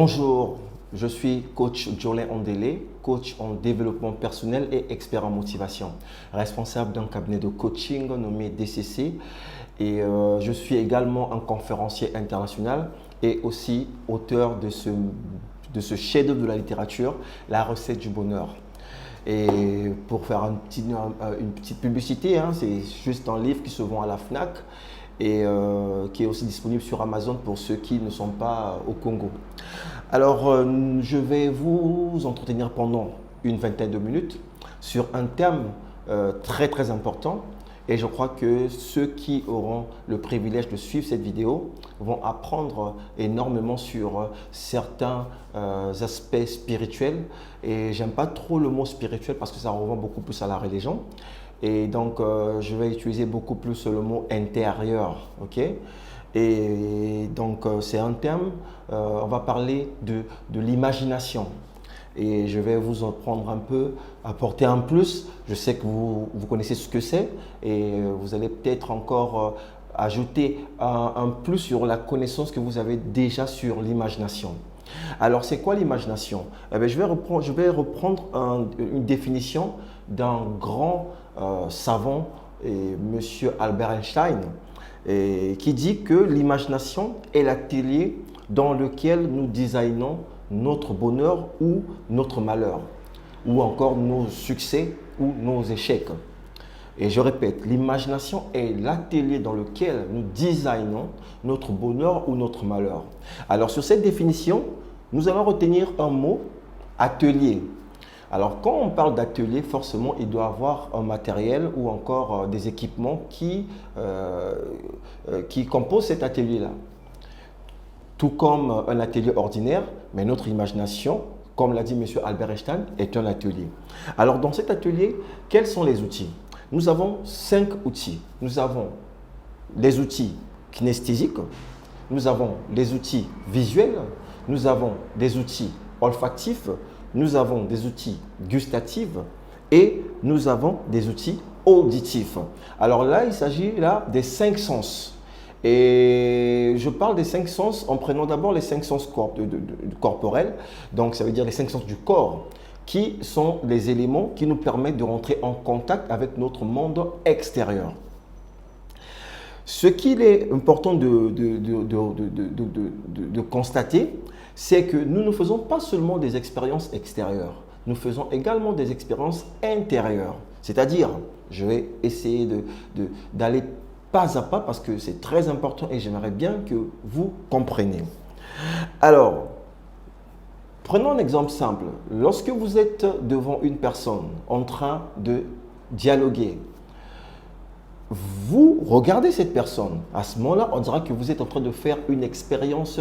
Bonjour, je suis coach Jolin Ondele, coach en développement personnel et expert en motivation, responsable d'un cabinet de coaching nommé DCC et je suis également un conférencier international et aussi auteur de ce chef-d'œuvre de la littérature, La recette du bonheur. Et pour faire une petite publicité, c'est juste un livre qui se vend à la FNAC et qui est aussi disponible sur Amazon pour ceux qui ne sont pas au Congo. Alors, je vais vous entretenir pendant une vingtaine de minutes sur un thème très important et je crois que ceux qui auront le privilège de suivre cette vidéo vont apprendre énormément sur certains aspects spirituels et j'aime pas trop le mot spirituel parce que ça renvoie beaucoup plus à la religion. Et donc, je vais utiliser beaucoup plus le mot intérieur, ok? Et donc, c'est un thème, on va parler de l'imagination. Et je vais vous en prendre un peu, apporter un plus. Je sais que vous connaissez ce que c'est et vous allez peut-être encore ajouter un plus sur la connaissance que vous avez déjà sur l'imagination. Alors, c'est quoi l'imagination? Je vais reprendre une définition d'un grand savant, monsieur Albert Einstein, qui dit que l'imagination est l'atelier dans lequel nous designons notre bonheur ou notre malheur, ou encore nos succès ou nos échecs. Et je répète, l'imagination est l'atelier dans lequel nous designons notre bonheur ou notre malheur. Alors sur cette définition, nous allons retenir un mot, atelier. Alors quand on parle d'atelier, forcément il doit avoir un matériel ou encore des équipements qui composent cet atelier-là. Tout comme un atelier ordinaire, mais notre imagination, comme l'a dit M. Albert Einstein, est un atelier. Alors dans cet atelier, quels sont les outils? Nous avons 5 outils. Nous avons les outils kinesthésiques, nous avons les outils visuels, nous avons des outils olfactifs, nous avons des outils gustatifs et nous avons des outils auditifs. Alors là, il s'agit là des 5 sens. Et je parle des 5 sens en prenant d'abord les 5 sens corporels. Donc, ça veut dire les 5 sens du corps qui sont les éléments qui nous permettent de rentrer en contact avec notre monde extérieur. Ce qu'il est important de constater, c'est que nous ne faisons pas seulement des expériences extérieures, nous faisons également des expériences intérieures. C'est-à-dire, je vais essayer d'aller pas à pas parce que c'est très important et j'aimerais bien que vous compreniez. Alors, prenons un exemple simple. Lorsque vous êtes devant une personne en train de dialoguer, vous regardez cette personne. À ce moment-là, on dira que vous êtes en train de faire une expérience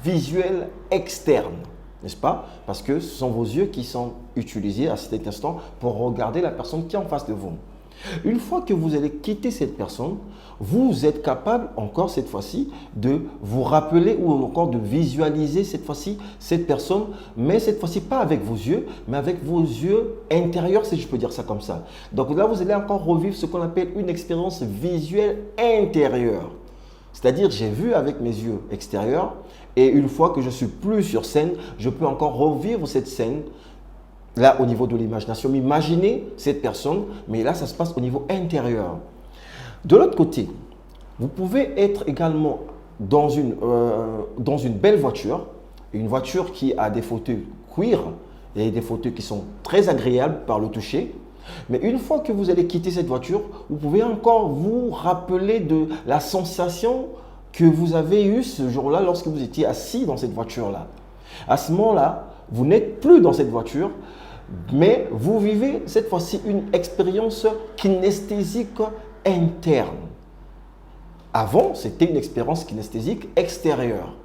visuelle externe, n'est-ce pas? Parce que ce sont vos yeux qui sont utilisés à cet instant pour regarder la personne qui est en face de vous. Une fois que vous allez quitter cette personne, vous êtes capable encore cette fois-ci de vous rappeler ou encore de visualiser cette fois-ci cette personne, mais cette fois-ci pas avec vos yeux, mais avec vos yeux intérieurs, si je peux dire ça comme ça. Donc là, vous allez encore revivre ce qu'on appelle une expérience visuelle intérieure. C'est-à-dire, j'ai vu avec mes yeux extérieurs et une fois que je suis plus sur scène, je peux encore revivre cette scène. Là, au niveau de l'imagination, m'imaginer cette personne, mais là, ça se passe au niveau intérieur. De l'autre côté, vous pouvez être également dans une belle voiture, une voiture qui a des fauteuils cuir et des fauteuils qui sont très agréables par le toucher. Mais une fois que vous allez quitter cette voiture, vous pouvez encore vous rappeler de la sensation que vous avez eue ce jour-là lorsque vous étiez assis dans cette voiture-là. À ce moment-là, vous n'êtes plus dans cette voiture, mais vous vivez cette fois-ci une expérience kinesthésique interne. Avant, c'était une expérience kinesthésique extérieure.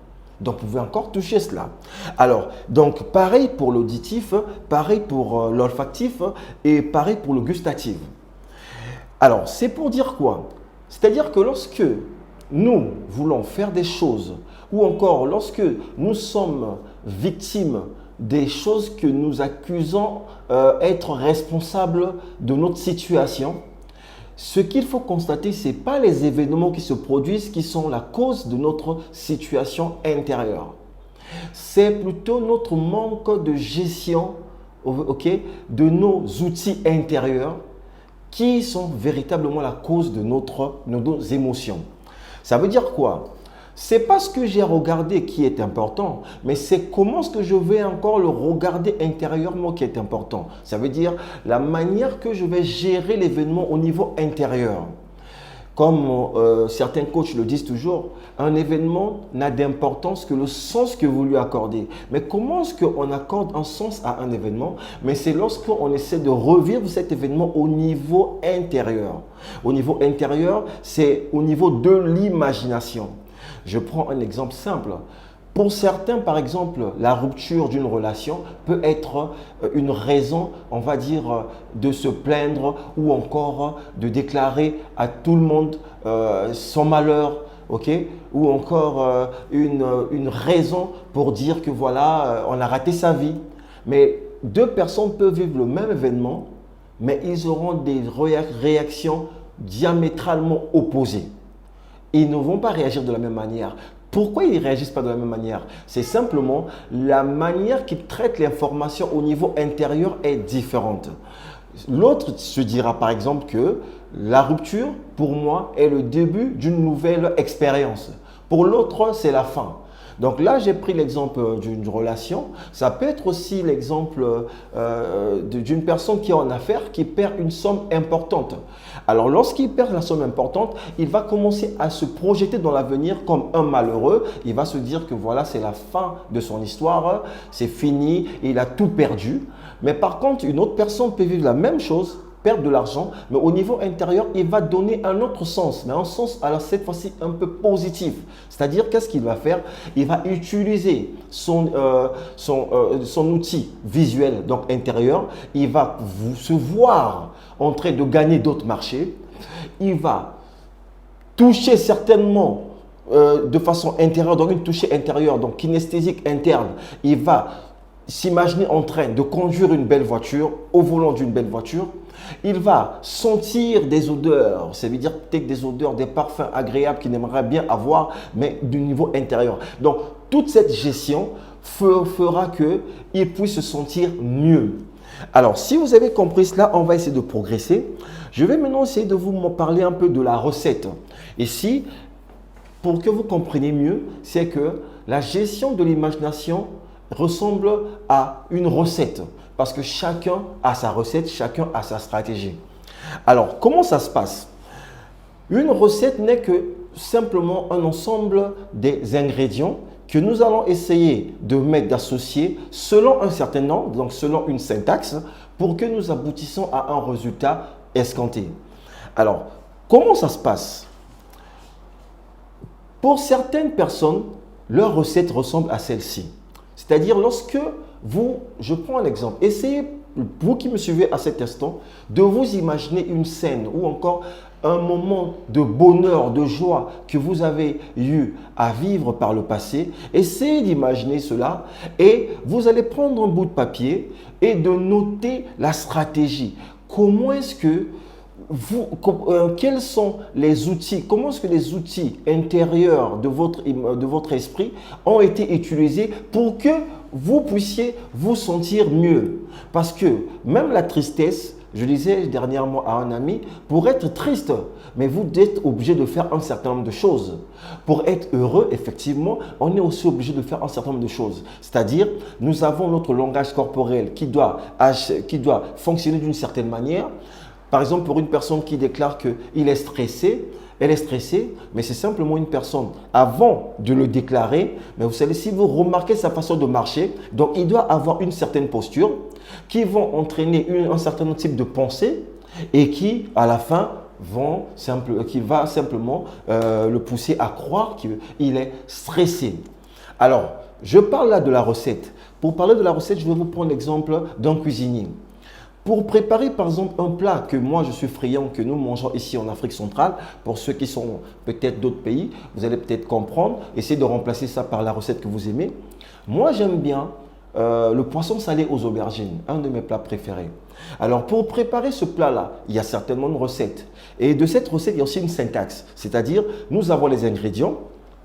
Donc, vous pouvez encore toucher cela. Alors, donc, pareil pour l'auditif, pareil pour l'olfactif et pareil pour le gustatif. Alors, c'est pour dire quoi? C'est-à-dire que lorsque nous voulons faire des choses ou encore lorsque nous sommes victimes des choses que nous accusons être responsables de notre situation, ce qu'il faut constater, ce n'est pas les événements qui se produisent qui sont la cause de notre situation intérieure. C'est plutôt notre manque de gestion, ok, de nos outils intérieurs qui sont véritablement la cause de nos émotions. Ça veut dire quoi? C'est pas ce que j'ai regardé qui est important, mais c'est comment est-ce que je vais encore le regarder intérieurement qui est important. Ça veut dire la manière que je vais gérer l'événement au niveau intérieur. Comme certains coachs le disent toujours, un événement n'a d'importance que le sens que vous lui accordez. Mais comment est-ce qu'on accorde un sens à un événement? Mais c'est lorsqu'on essaie de revivre cet événement au niveau intérieur. Au niveau intérieur, c'est au niveau de l'imagination. Je prends un exemple simple. Pour certains, par exemple, la rupture d'une relation peut être une raison, on va dire, de se plaindre ou encore de déclarer à tout le monde son malheur, ok? Ou encore une raison pour dire que voilà, on a raté sa vie. Mais deux personnes peuvent vivre le même événement, mais ils auront des réactions diamétralement opposées. Ils ne vont pas réagir de la même manière. Pourquoi ils ne réagissent pas de la même manière? C'est simplement la manière qu'ils traitent l'information au niveau intérieur est différente. L'autre se dira par exemple que la rupture, pour moi, est le début d'une nouvelle expérience. Pour l'autre, c'est la fin. Donc là, j'ai pris l'exemple d'une relation. Ça peut être aussi l'exemple d'une personne qui est en affaires, qui perd une somme importante. Alors, lorsqu'il perd la somme importante, il va commencer à se projeter dans l'avenir comme un malheureux. Il va se dire que voilà, c'est la fin de son histoire, c'est fini, il a tout perdu. Mais par contre, une autre personne peut vivre la même chose, perdre de l'argent, mais au niveau intérieur, il va donner un autre sens, mais un sens alors cette fois-ci un peu positif. C'est-à-dire, qu'est-ce qu'il va faire? Il va utiliser son outil visuel, donc intérieur. Il va se voir en train de gagner d'autres marchés. Il va toucher certainement de façon intérieure, donc une toucher intérieure, donc kinesthésique interne. Il va s'imaginer en train de conduire une belle voiture, au volant d'une belle voiture. Il va sentir des odeurs, ça veut dire peut-être des odeurs, des parfums agréables qu'il aimerait bien avoir, mais du niveau intérieur. Donc, toute cette gestion fera qu'il puisse se sentir mieux. Alors, si vous avez compris cela, on va essayer de progresser. Je vais maintenant essayer de vous parler un peu de la recette. Ici, pour que vous compreniez mieux, c'est que la gestion de l'imagination ressemble à une recette parce que chacun a sa recette, chacun a sa stratégie. Alors, comment ça se passe? Une recette n'est que simplement un ensemble des ingrédients que nous allons essayer de mettre, d'associer selon un certain ordre, donc selon une syntaxe, pour que nous aboutissions à un résultat escompté. Alors, comment ça se passe? Pour certaines personnes, leur recette ressemble à celle-ci. C'est-à-dire lorsque je prends un exemple, essayez, vous qui me suivez à cet instant, de vous imaginer une scène ou encore un moment de bonheur, de joie que vous avez eu à vivre par le passé. Essayez d'imaginer cela et vous allez prendre un bout de papier et de noter la stratégie. Comment est-ce que quels sont les outils, comment est-ce que les outils intérieurs de votre esprit ont été utilisés pour que vous puissiez vous sentir mieux? Parce que même la tristesse, je disais dernièrement à un ami, pour être triste, mais vous êtes obligé de faire un certain nombre de choses. Pour être heureux, effectivement, on est aussi obligé de faire un certain nombre de choses. C'est-à-dire, nous avons notre langage corporel qui doit fonctionner d'une certaine manière. Par exemple, pour une personne qui déclare qu'il est stressé, elle est stressée, mais c'est simplement une personne. Avant de le déclarer, mais vous savez, si vous remarquez sa façon de marcher, donc il doit avoir une certaine posture qui vont entraîner un certain type de pensée et qui, à la fin, va simplement le pousser à croire qu'il est stressé. Alors, je parle là de la recette. Pour parler de la recette, je vais vous prendre l'exemple d'un cuisinier. Pour préparer par exemple un plat que moi je suis friand, que nous mangeons ici en Afrique centrale, pour ceux qui sont peut-être d'autres pays, vous allez peut-être comprendre, essayez de remplacer ça par la recette que vous aimez. Moi j'aime bien le poisson salé aux aubergines, un de mes plats préférés. Alors pour préparer ce plat-là, il y a certainement une recette. Et de cette recette, il y a aussi une syntaxe, c'est-à-dire nous avons les ingrédients.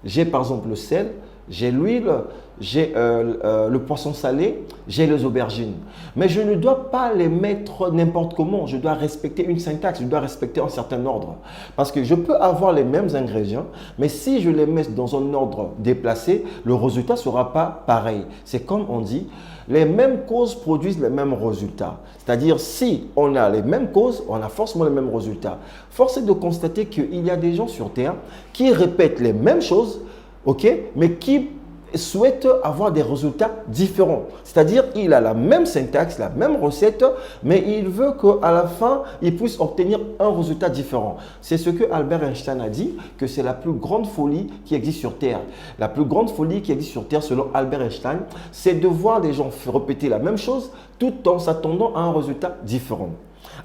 J'ai par exemple le sel, j'ai l'huile, j'ai le poisson salé, j'ai les aubergines. Mais je ne dois pas les mettre n'importe comment. Je dois respecter une syntaxe, je dois respecter un certain ordre. Parce que je peux avoir les mêmes ingrédients, mais si je les mets dans un ordre déplacé, le résultat ne sera pas pareil. C'est comme on dit, les mêmes causes produisent les mêmes résultats. C'est-à-dire, si on a les mêmes causes, on a forcément les mêmes résultats. Force est de constater qu'il y a des gens sur Terre qui répètent les mêmes choses, ok, mais qui souhaite avoir des résultats différents. C'est-à-dire, il a la même syntaxe, la même recette, mais il veut qu'à la fin, il puisse obtenir un résultat différent. C'est ce que Albert Einstein a dit, que c'est la plus grande folie qui existe sur Terre. La plus grande folie qui existe sur Terre, selon Albert Einstein, c'est de voir des gens répéter la même chose tout en s'attendant à un résultat différent.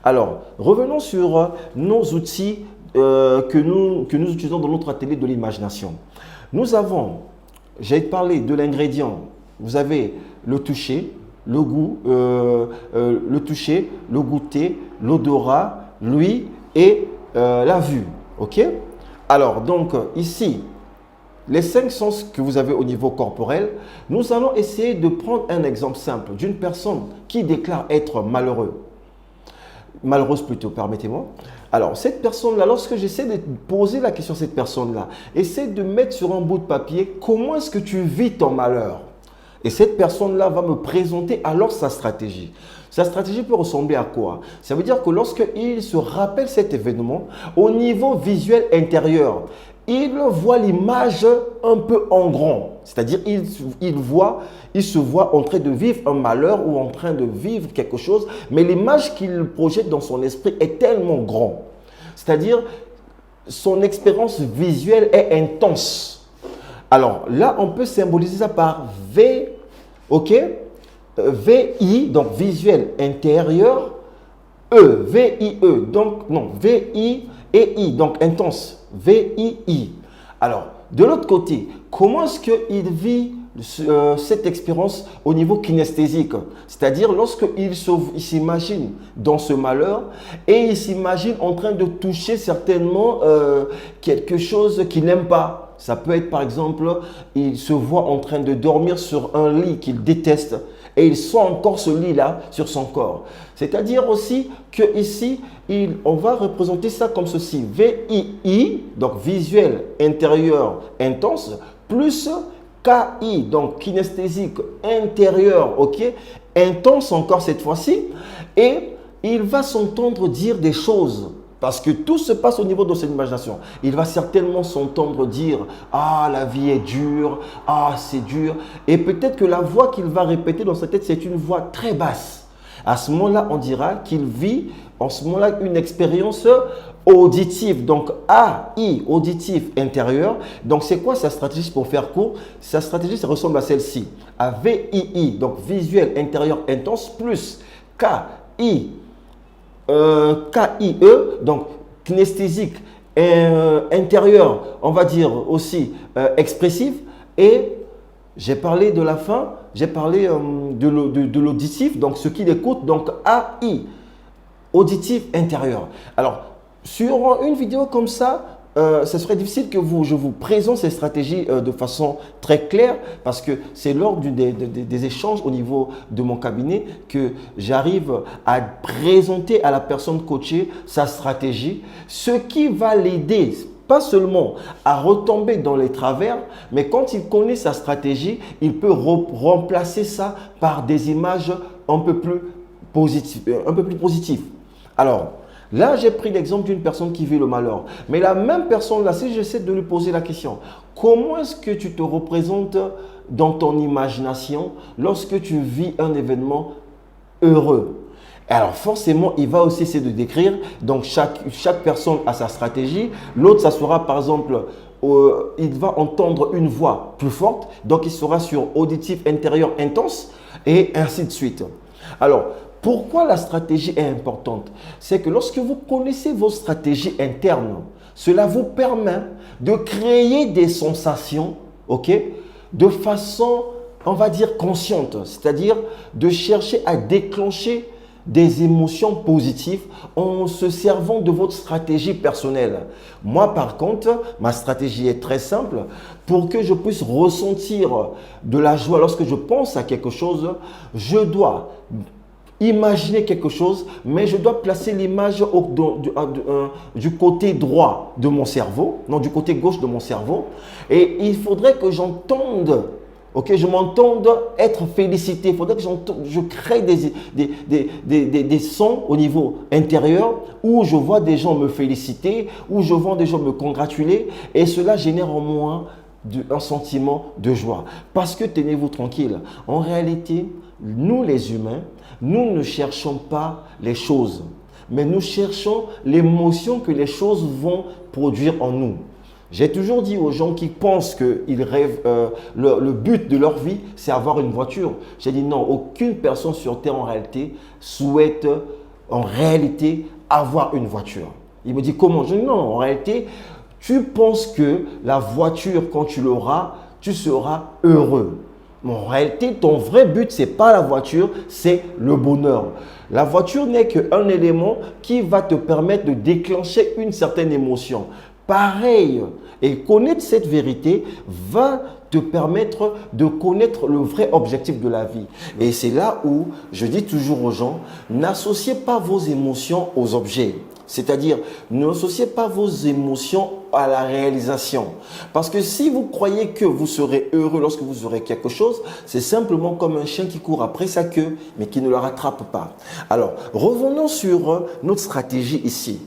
Alors, revenons sur nos outils que nous utilisons dans notre atelier de l'imagination. Nous avons... J'ai parlé de l'ingrédient. Vous avez le toucher, le goût, le toucher, le goûter, l'odorat, l'ouïe et la vue. Ok? Alors, donc, ici, les 5 sens que vous avez au niveau corporel, nous allons essayer de prendre un exemple simple d'une personne qui déclare être malheureuse plutôt, permettez-moi. Alors, cette personne-là, lorsque j'essaie de poser la question à cette personne-là, essaie de mettre sur un bout de papier comment est-ce que tu vis ton malheur. Et cette personne-là va me présenter alors sa stratégie. Sa stratégie peut ressembler à quoi? Ça veut dire que lorsqu'il se rappelle cet événement, au niveau visuel intérieur, il voit l'image un peu en grand. C'est-à-dire il se voit en train de vivre un malheur ou en train de vivre quelque chose, mais l'image qu'il projette dans son esprit est tellement grande. C'est-à-dire son expérience visuelle est intense. Alors là, on peut symboliser ça par V, ok? VI, donc visuel intérieur, E, VIE, donc non, VI et I, donc intense. VII. Alors, de l'autre côté, comment est-ce qu'il vit cette expérience au niveau kinesthésique? C'est-à-dire lorsqu'il s'imagine dans ce malheur et il s'imagine en train de toucher certainement quelque chose qu'il n'aime pas. Ça peut être par exemple, il se voit en train de dormir sur un lit qu'il déteste et il sent encore ce lit-là sur son corps. C'est-à-dire aussi que ici, on va représenter ça comme ceci. VII, donc visuel intérieur intense, plus KI, donc kinesthésique intérieur, ok, intense encore cette fois-ci. Et il va s'entendre dire des choses. Parce que tout se passe au niveau de son imagination. Il va certainement s'entendre dire « Ah, la vie est dure. Ah, c'est dur. » Et peut-être que la voix qu'il va répéter dans sa tête, c'est une voix très basse. À ce moment-là, on dira qu'il vit en ce moment-là une expérience auditive. Donc, AI, auditif intérieur. Donc, c'est quoi sa stratégie pour faire court? Sa stratégie, ça ressemble à celle-ci. À VII, donc visuel intérieur intense, plus KI. KIE, donc kinesthésique, intérieur, on va dire aussi expressif. Et j'ai parlé de la fin, j'ai parlé de l'auditif, donc ce qu'il écoute, donc AI, auditif intérieur. Alors, sur une vidéo comme ça, ce serait difficile que je vous présente ces stratégies de façon très claire parce que c'est lors des échanges au niveau de mon cabinet que j'arrive à présenter à la personne coachée sa stratégie, ce qui va l'aider pas seulement à retomber dans les travers, mais quand il connaît sa stratégie, il peut remplacer ça par des images un peu plus positives. Alors, là, j'ai pris l'exemple d'une personne qui vit le malheur. Mais la même personne-là, si j'essaie de lui poser la question, comment est-ce que tu te représentes dans ton imagination lorsque tu vis un événement heureux? Alors forcément, il va aussi essayer de décrire. Donc, chaque personne a sa stratégie. L'autre, ça sera par exemple, il va entendre une voix plus forte. Donc, il sera sur auditif intérieur intense et ainsi de suite. Alors, pourquoi la stratégie est importante? C'est que lorsque vous connaissez vos stratégies internes, cela vous permet de créer des sensations, ok, de façon, on va dire, consciente. C'est-à-dire de chercher à déclencher des émotions positives en se servant de votre stratégie personnelle. Moi, par contre, ma stratégie est très simple. Pour que je puisse ressentir de la joie lorsque je pense à quelque chose, je dois imaginer quelque chose, mais je dois placer l'image du côté droit de mon cerveau, non du côté gauche de mon cerveau. Et il faudrait que j'entende, ok, je m'entende être félicité. Il faudrait que je crée des sons au niveau intérieur où je vois des gens me féliciter, où je vois des gens me congratuler. Et cela génère en moi un sentiment de joie. Parce que tenez-vous tranquille, en réalité, nous les humains, nous ne cherchons pas les choses, mais nous cherchons l'émotion que les choses vont produire en nous. J'ai toujours dit aux gens qui pensent qu'ils rêvent, le but de leur vie, c'est avoir une voiture. J'ai dit non, aucune personne sur Terre en réalité souhaite en réalité avoir une voiture. Il me dit comment? Je dis non, en réalité, tu penses que la voiture, quand tu l'auras, tu seras heureux. Mais en réalité, ton vrai but, ce n'est pas la voiture, c'est le bonheur. La voiture n'est qu'un élément qui va te permettre de déclencher une certaine émotion. Pareil, et connaître cette vérité va te permettre de connaître le vrai objectif de la vie. Et c'est là où je dis toujours aux gens, n'associez pas vos émotions aux objets. C'est-à-dire, n'associez pas vos émotions à la réalisation. Parce que si vous croyez que vous serez heureux lorsque vous aurez quelque chose, c'est simplement comme un chien qui court après sa queue, mais qui ne la rattrape pas. Alors, revenons sur notre stratégie ici.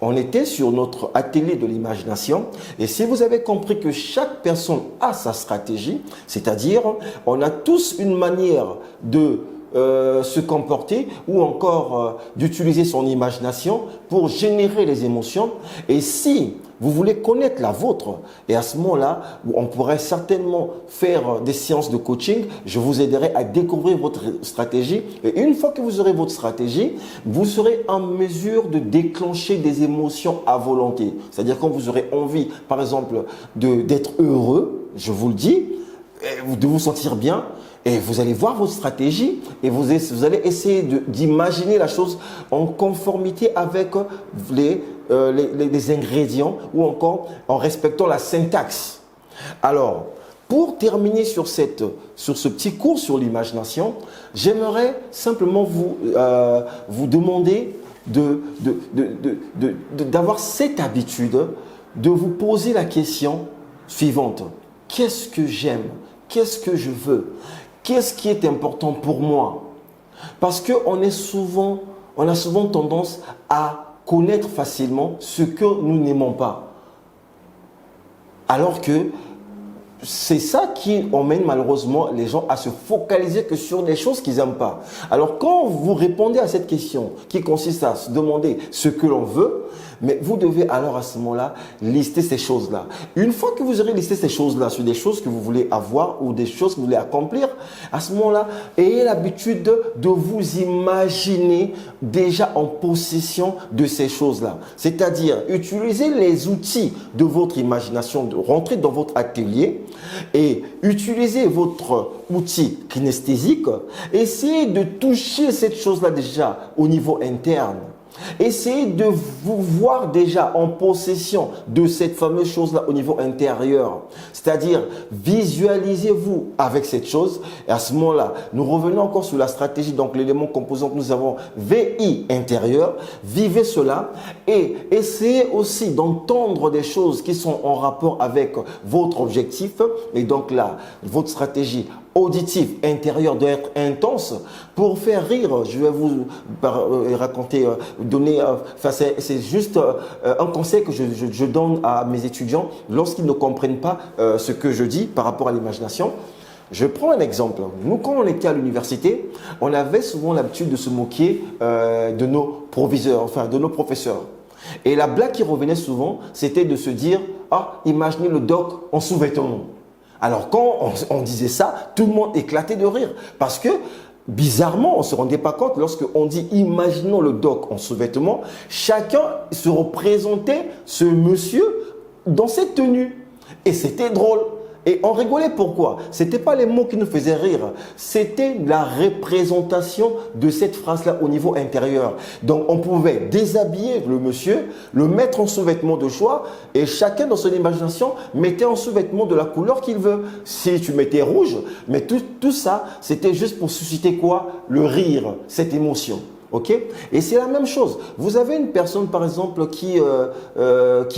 On était sur notre atelier de l'imagination et si vous avez compris que chaque personne a sa stratégie, c'est-à-dire on a tous une manière de se comporter ou encore d'utiliser son imagination pour générer les émotions. Et si vous voulez connaître la vôtre, et à ce moment-là, on pourrait certainement faire des séances de coaching, je vous aiderai à découvrir votre stratégie. Et une fois que vous aurez votre stratégie, vous serez en mesure de déclencher des émotions à volonté. C'est-à-dire quand vous aurez envie, par exemple, d'être heureux, je vous le dis, de vous sentir bien, et vous allez voir votre stratégie et vous allez essayer d'imaginer la chose en conformité avec les ingrédients ou encore en respectant la syntaxe. Alors, pour terminer sur ce petit cours sur l'imagination, j'aimerais simplement vous demander d'avoir cette habitude de vous poser la question suivante. Qu'est-ce que j'aime? Qu'est-ce que je veux? Qu'est-ce qui est important pour moi? Parce qu'on a souvent tendance à connaître facilement ce que nous n'aimons pas. Alors que c'est ça qui emmène malheureusement les gens à se focaliser que sur des choses qu'ils n'aiment pas. Alors quand vous répondez à cette question qui consiste à se demander ce que l'on veut, mais vous devez alors à ce moment-là lister ces choses-là. Une fois que vous aurez listé ces choses-là sur des choses que vous voulez avoir ou des choses que vous voulez accomplir, à ce moment-là, ayez l'habitude de vous imaginer déjà en possession de ces choses-là. C'est-à-dire, utilisez les outils de votre imagination, de rentrer dans votre atelier et utilisez votre outil kinesthésique. Essayez de toucher cette chose-là déjà au niveau interne. Essayez de vous voir déjà en possession de cette fameuse chose-là au niveau intérieur. C'est-à-dire, visualisez-vous avec cette chose. Et à ce moment-là, nous revenons encore sur la stratégie. Donc, l'élément composant que nous avons, VI intérieur. Vivez cela et essayez aussi d'entendre des choses qui sont en rapport avec votre objectif. Et donc là, votre stratégie auditive intérieure doit être intense pour faire rire. Je vais vous raconter, c'est juste un conseil que je donne à mes étudiants lorsqu'ils ne comprennent pas ce que je dis par rapport à l'imagination. Je prends un exemple. Nous, quand on était à l'université, on avait souvent l'habitude de se moquer de nos proviseurs, enfin de nos professeurs. Et la blague qui revenait souvent, c'était de se dire « Ah, imaginez le doc en sous-vêtements ». Alors quand on disait ça, tout le monde éclatait de rire parce que bizarrement, on ne se rendait pas compte lorsqu'on dit imaginons le doc en sous-vêtements, chacun se représentait ce monsieur dans cette tenue et c'était drôle. Et on rigolait pourquoi? Ce n'était pas les mots qui nous faisaient rire, c'était la représentation de cette phrase-là au niveau intérieur. Donc on pouvait déshabiller le monsieur, le mettre en sous-vêtement de choix et chacun dans son imagination mettait en sous-vêtement de la couleur qu'il veut. Si tu mettais rouge, mais tout ça, c'était juste pour susciter quoi? Le rire, cette émotion. Ok? Et c'est la même chose. Vous avez une personne, par exemple, qui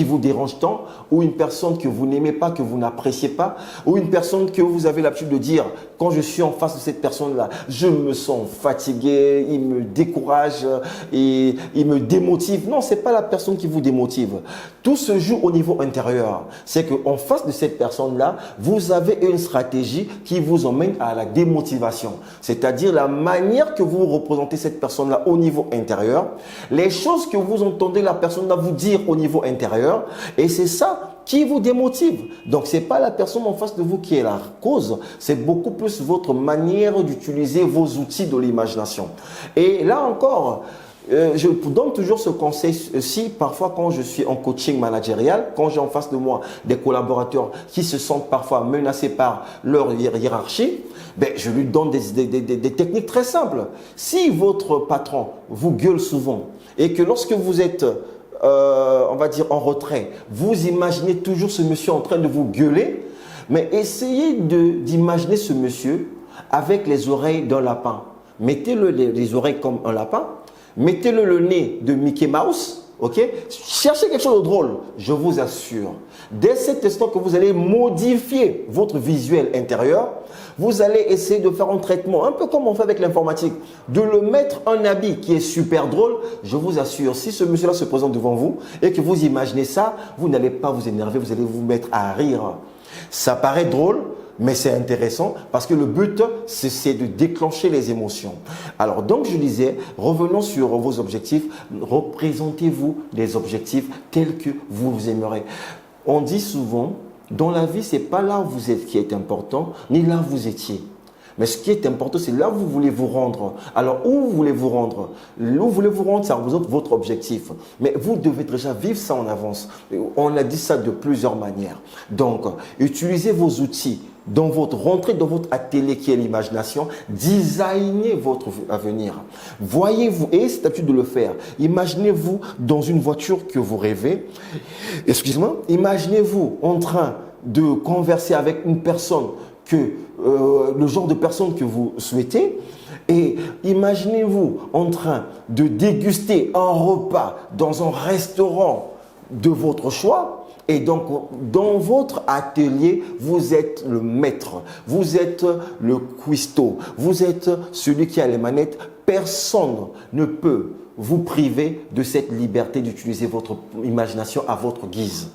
vous dérange tant, ou une personne que vous n'aimez pas, que vous n'appréciez pas, ou une personne que vous avez l'habitude de dire, quand je suis en face de cette personne-là, je me sens fatigué, il me décourage et il me démotive. Non, ce n'est pas la personne qui vous démotive. Tout se joue au niveau intérieur. C'est qu'en face de cette personne-là, vous avez une stratégie qui vous emmène à la démotivation. C'est-à-dire la manière que vous représentez cette personne-là au niveau intérieur, les choses que vous entendez la personne là vous dire au niveau intérieur, et c'est ça qui vous démotive. Donc ce n'est pas la personne en face de vous qui est la cause, c'est beaucoup plus votre manière d'utiliser vos outils de l'imagination. Et là encore, je donne toujours ce conseil-ci parfois quand je suis en coaching managérial, quand j'ai en face de moi des collaborateurs qui se sentent parfois menacés par leur hiérarchie, ben, je lui donne des techniques très simples. Si votre patron vous gueule souvent et que lorsque vous êtes, on va dire, en retrait, vous imaginez toujours ce monsieur en train de vous gueuler, mais essayez d'imaginer ce monsieur avec les oreilles d'un lapin. Mettez-le les oreilles comme un lapin. Mettez-le le nez de Mickey Mouse, ok? Cherchez quelque chose de drôle, je vous assure. Dès cet instant que vous allez modifier votre visuel intérieur, vous allez essayer de faire un traitement, un peu comme on fait avec l'informatique, de le mettre un habit qui est super drôle. Je vous assure, si ce monsieur-là se présente devant vous et que vous imaginez ça, vous n'allez pas vous énerver, vous allez vous mettre à rire. Ça paraît drôle, mais c'est intéressant parce que le but, c'est de déclencher les émotions. Alors, donc, je disais, revenons sur vos objectifs. Représentez-vous des objectifs tels que vous aimeriez. On dit souvent, dans la vie, ce n'est pas là où vous êtes qui est important, ni là où vous étiez. Mais ce qui est important, c'est là où vous voulez vous rendre. Alors, où vous voulez vous rendre? Où vous voulez vous rendre, ça représente votre objectif. Mais vous devez déjà vivre ça en avance. On a dit ça de plusieurs manières. Donc, utilisez vos outils. Rentrez dans votre atelier qui est l'imagination, designez votre avenir. Voyez-vous, et c'est l'habitude de le faire, imaginez-vous dans une voiture que vous rêvez, excusez-moi, imaginez-vous en train de converser avec une personne le genre de personne que vous souhaitez, et imaginez-vous en train de déguster un repas dans un restaurant de votre choix. Et donc, dans votre atelier, vous êtes le maître, vous êtes le cuistot, vous êtes celui qui a les manettes. Personne ne peut vous priver de cette liberté d'utiliser votre imagination à votre guise.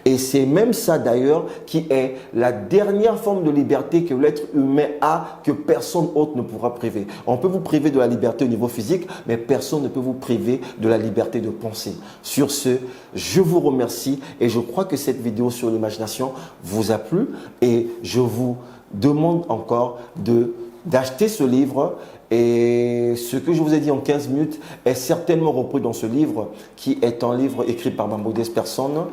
Et c'est même ça d'ailleurs qui est la dernière forme de liberté que l'être humain a, que personne autre ne pourra priver. On peut vous priver de la liberté au niveau physique, mais personne ne peut vous priver de la liberté de penser. Sur ce, je vous remercie et je crois que cette vidéo sur l'imagination vous a plu et je vous demande encore d'acheter ce livre. Et ce que je vous ai dit en 15 minutes est certainement repris dans ce livre qui est un livre écrit par ma modeste personne.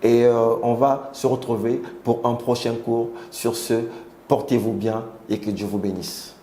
Et on va se retrouver pour un prochain cours. Sur ce, portez-vous bien et que Dieu vous bénisse.